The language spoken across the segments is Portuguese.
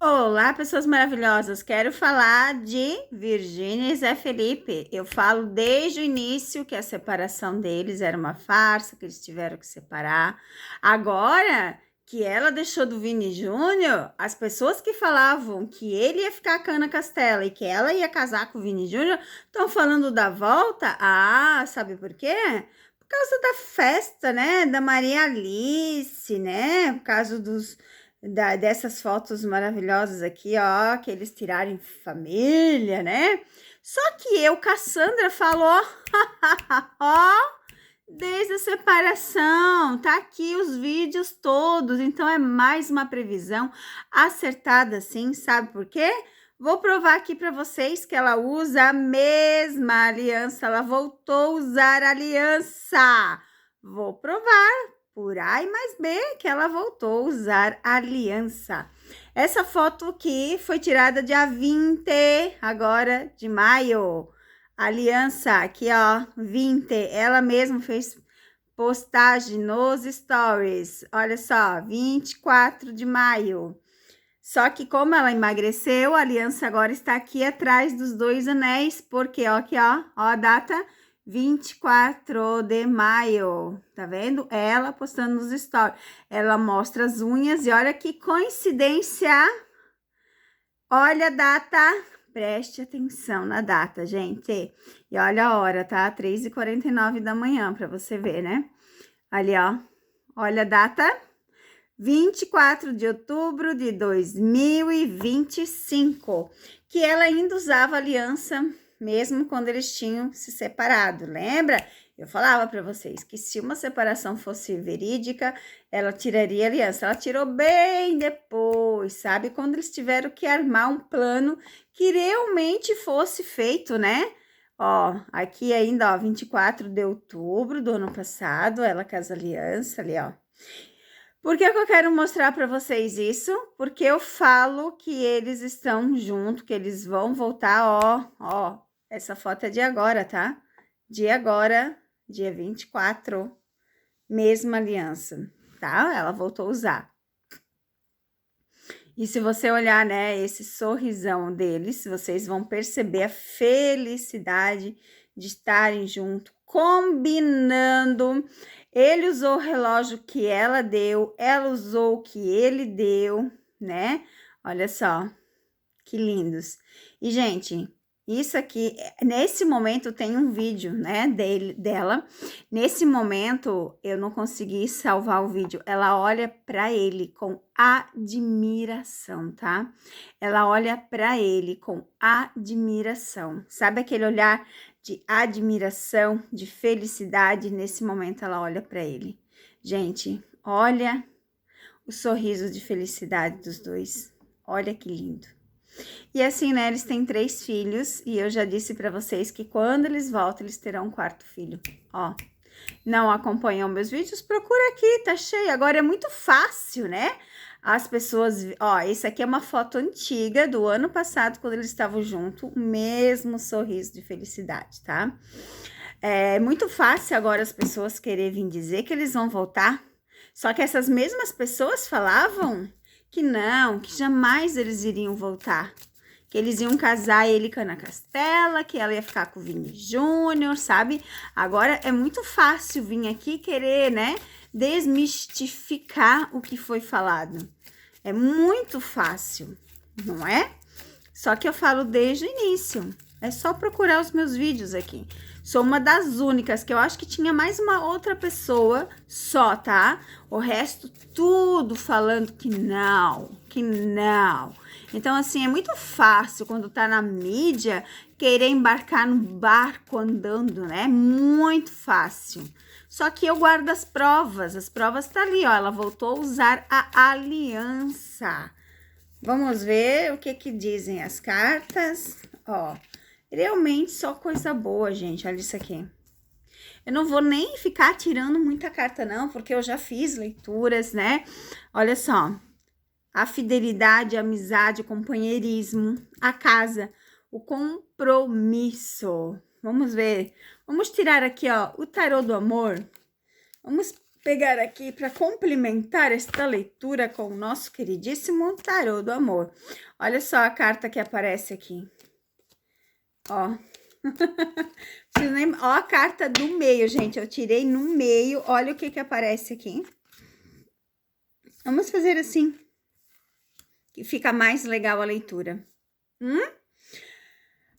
Olá, pessoas maravilhosas. Quero falar de Virgínia e Zé Felipe. Eu falo desde o início que a separação deles era uma farsa, que eles tiveram que separar. Agora que ela deixou do Vini Júnior, as pessoas que falavam que ele ia ficar com a Ana Castela e que ela ia casar com o Vini Júnior estão falando da volta. Ah, sabe por quê? Por causa da festa, né? Da Maria Alice, né? Por causa dessas fotos maravilhosas aqui, ó, que eles tiraram em família, né? Só que Cassandra, falou, ó, desde a separação, tá aqui os vídeos todos, então é mais uma previsão acertada, sim, sabe por quê? Vou provar aqui para vocês que ela usa a mesma aliança, ela voltou a usar a aliança. Vou provar por A e mais B que ela voltou a usar a aliança. Essa foto aqui foi tirada dia 20 agora de maio. Aliança aqui, ó, 20. Ela mesma fez postagem nos stories. Olha só, 24 de maio. Só que como ela emagreceu, a aliança agora está aqui atrás dos dois anéis, porque ó, aqui, ó a data 24 de maio, tá vendo? Ela postando nos stories. Ela mostra as unhas e olha que coincidência. Olha a data, preste atenção na data, gente. E olha a hora, tá? 3h49 da manhã, para você ver, né? Ali, ó. Olha a data. 24 de outubro de 2025, que ela ainda usava aliança, mesmo quando eles tinham se separado, lembra? Eu falava para vocês que se uma separação fosse verídica, ela tiraria a aliança. Ela tirou bem depois, sabe? Quando eles tiveram que armar um plano que realmente fosse feito, né? Ó, aqui ainda, ó, 24 de outubro do ano passado, ela com as alianças ali, ó. Por que eu quero mostrar para vocês isso? Porque eu falo que eles estão juntos, que eles vão voltar, ó, essa foto é de agora, tá? De agora, dia 24, mesma aliança, tá? Ela voltou a usar. E se você olhar, né, esse sorrisão deles, vocês vão perceber a felicidade de estarem juntos, combinando. Ele usou o relógio que ela deu, ela usou o que ele deu, né? Olha só, que lindos. E, gente, isso aqui, nesse momento tem um vídeo, né, dela. Nesse momento, eu não consegui salvar o vídeo. Ela olha para ele com admiração, tá? Ela olha para ele com admiração. Sabe aquele olhar de admiração, de felicidade? Nesse momento, ela olha para ele. Gente, olha o sorriso de felicidade dos dois. Olha que lindo. E assim, né, eles têm 3 filhos, e eu já disse para vocês que quando eles voltam, eles terão um 4º filho, ó. Não acompanham meus vídeos? Procura aqui, tá cheio. Agora é muito fácil, né? As pessoas, ó, esse aqui é uma foto antiga do ano passado, quando eles estavam juntos, o mesmo sorriso de felicidade, tá? É muito fácil agora as pessoas quererem dizer que eles vão voltar, só que essas mesmas pessoas falavam que não, que jamais eles iriam voltar, que eles iam casar ele com a Ana Castela, que ela ia ficar com o Vini Júnior, sabe? Agora é muito fácil vir aqui querer, né, desmistificar o que foi falado. É muito fácil, não é? Só que eu falo desde o início. É só procurar os meus vídeos aqui. Sou uma das únicas, que eu acho que tinha mais uma outra pessoa só, tá? O resto tudo falando que não, que não. Então, assim, é muito fácil quando tá na mídia querer embarcar no barco andando, né? Muito fácil. Só que eu guardo as provas tá ali, ó. Ela voltou a usar a aliança. Vamos ver o que dizem as cartas, ó. Realmente só coisa boa, gente. Olha isso aqui. Eu não vou nem ficar tirando muita carta, não, porque eu já fiz leituras, né? Olha só. A fidelidade, a amizade, o companheirismo, a casa, o compromisso. Vamos ver. Vamos tirar aqui, ó, o tarô do amor. Vamos pegar aqui para complementar esta leitura com o nosso queridíssimo tarô do amor. Olha só a carta que aparece aqui. Ó. Ó a carta do meio, gente. Eu tirei no meio. Olha o que aparece aqui. Vamos fazer assim, que fica mais legal a leitura.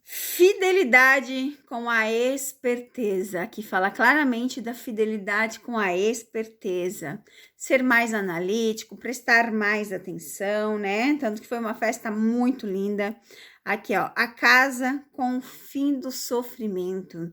Fidelidade com a esperteza. Aqui fala claramente da fidelidade com a esperteza. Ser mais analítico, prestar mais atenção, né? Tanto que foi uma festa muito linda. Aqui, ó, a casa com o fim do sofrimento.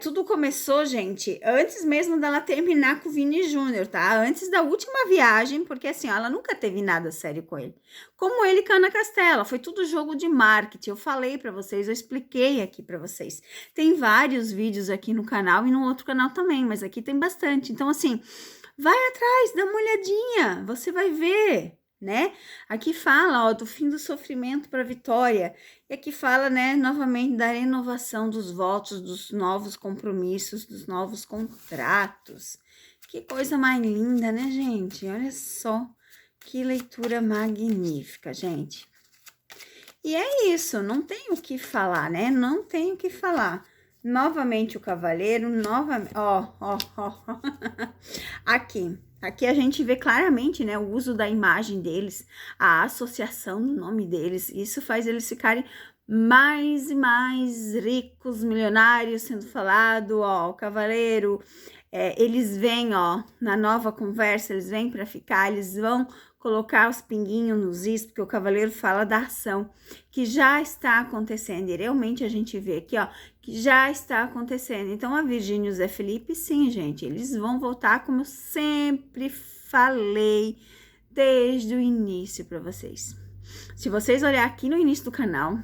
Tudo começou, gente, antes mesmo dela terminar com o Vini Júnior, tá? Antes da última viagem, porque assim, ó, ela nunca teve nada sério com ele. Como ele com a Ana Castela, foi tudo jogo de marketing. Eu falei pra vocês, eu expliquei aqui pra vocês. Tem vários vídeos aqui no canal e no outro canal também, mas aqui tem bastante. Então, assim, vai atrás, dá uma olhadinha, você vai ver, né? Aqui fala, ó, do fim do sofrimento para a vitória. E aqui fala, né, novamente da renovação dos votos, dos novos compromissos, dos novos contratos. Que coisa mais linda, né, gente? Olha só que leitura magnífica, gente. E é isso, não tem o que falar, né? Não tem o que falar. Novamente o cavaleiro, novamente, ó. Aqui a gente vê claramente, né, o uso da imagem deles, a associação do nome deles. Isso faz eles ficarem mais e mais ricos, milionários, sendo falado, ó, o cavaleiro. Eles vêm, ó, na nova conversa, eles vêm para ficar, eles vão colocar os pinguinhos nos is, porque o cavaleiro fala da ação que já está acontecendo. E realmente a gente vê aqui, ó, que já está acontecendo. Então, a Virgínia e o Zé Felipe, sim, gente, eles vão voltar, como eu sempre falei desde o início para vocês. Se vocês olhar aqui no início do canal,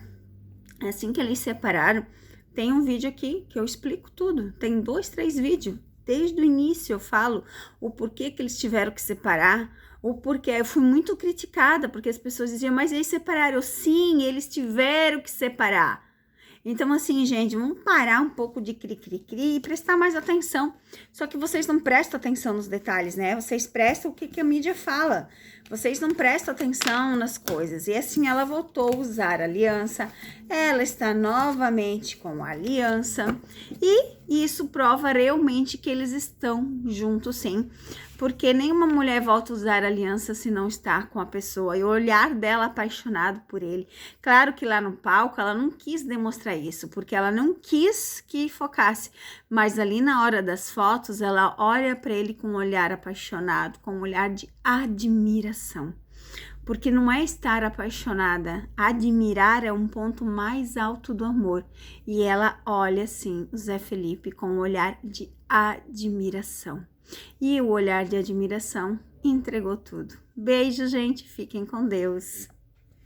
assim que eles separaram, tem um vídeo aqui que eu explico tudo. Tem 2, 3 vídeos. Desde o início eu falo o porquê que eles tiveram que separar, o porquê. Eu fui muito criticada, porque as pessoas diziam, mas eles separaram. Sim, eles tiveram que separar. Então, assim, gente, vamos parar um pouco de cri-cri-cri e prestar mais atenção. Só que vocês não prestam atenção nos detalhes, né? Vocês prestam o que a mídia fala. Vocês não prestam atenção nas coisas. E assim, ela voltou a usar a aliança. Ela está novamente com a aliança. E isso prova realmente que eles estão juntos, sim. Porque nenhuma mulher volta a usar aliança se não está com a pessoa. E o olhar dela apaixonado por ele. Claro que lá no palco ela não quis demonstrar isso, porque ela não quis que focasse. Mas ali na hora das fotos, ela olha para ele com um olhar apaixonado, com um olhar de admiração. Porque não é estar apaixonada, admirar é um ponto mais alto do amor. E ela olha assim, o Zé Felipe, com um olhar de admiração. E o olhar de admiração entregou tudo. Beijo, gente. Fiquem com Deus.